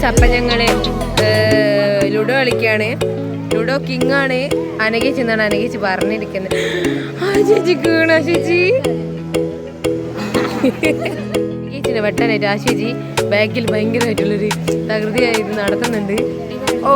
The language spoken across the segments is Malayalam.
അപ്പം ഞങ്ങള് ലുഡോ കളിക്കാണ്. ലുഡോ കിങ് ആണ്. അനകേച്ചി എന്നാണ് അനകേച്ചി പറഞ്ഞിരിക്കുന്നത്. ആ ചേച്ചി വീണ ചേച്ചി ചേച്ചിനെ വെട്ടാനായിട്ട് ആ ചേച്ചി ബാക്കിൽ ഭയങ്കരമായിട്ടുള്ളൊരു തകൃതിയായിട്ട് നടത്തുന്നുണ്ട്. ഓ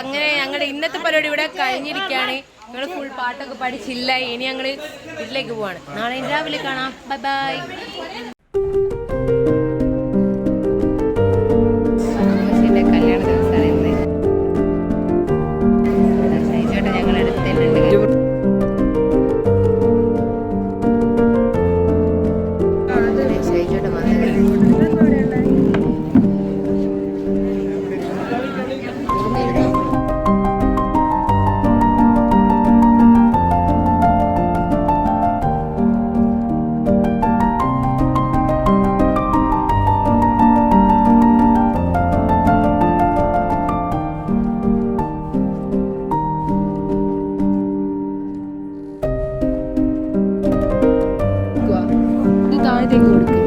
അങ്ങനെ ഞങ്ങളുടെ ഇന്നത്തെ പരിപാടി ഇവിടെ കഴിഞ്ഞിരിക്കുകയാണ്. ഞങ്ങൾ ഫുൾ പാട്ടൊക്കെ പഠിച്ചില്ല. ഇനി ഞങ്ങൾ വീട്ടിലേക്ക് പോവാണ്. നാളെ രാവിലെ കാണാം. Bye bye. കല്യാണ ദിവസമാണ് ഇന്ന്. ഷൈജോട്ടെ ഞങ്ങൾ എടുത്തിട്ടുണ്ട്. ഷൈജോട്ടെ താഴത്തേക്ക് കൊടുക്കും.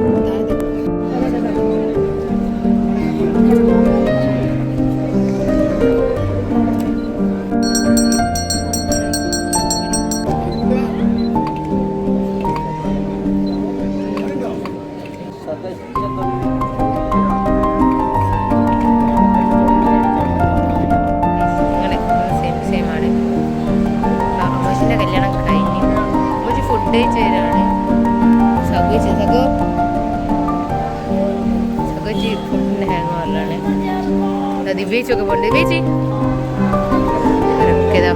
കല്യാണം കഴിഞ്ഞു. ഒരു ഫുഡ് കഴിച്ചവരാണ് സഗോച്ചി ഫുഡിന്റെ ഹാങ് ഓവറിലാണ്. ദിവ്യേച്ചൊക്കെ പോണ്ട്. ദിവ്യേച്ചി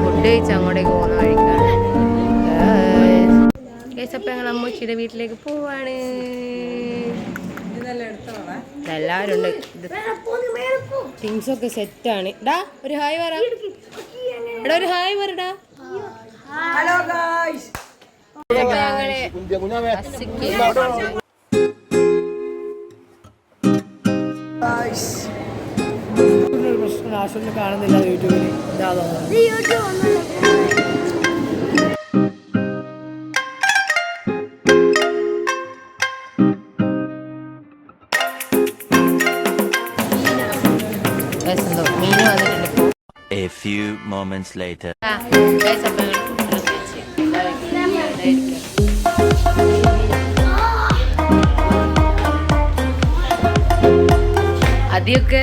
ഫുഡ് കഴിച്ച് അങ്ങോട്ടേക്ക് പോകുന്ന വഴിക്കാണ്. കേസപ്പം ഞങ്ങൾ അമ്മൂച്ചിയുടെ വീട്ടിലേക്ക് പോവാണ്. എല്ലാവരും ഉണ്ട്. തിങ്സൊക്കെ സെറ്റാണ്. ഡാ ഒരു ഹായ് പറ. എടാ ഒരു ഹായ് പറടാ. Hello guys. പ്രശ്നം കാണുന്നില്ല യൂട്യൂബിൽ. മീന് വന്നിട്ടുണ്ട്. A few moments later. അതിയൊക്കെ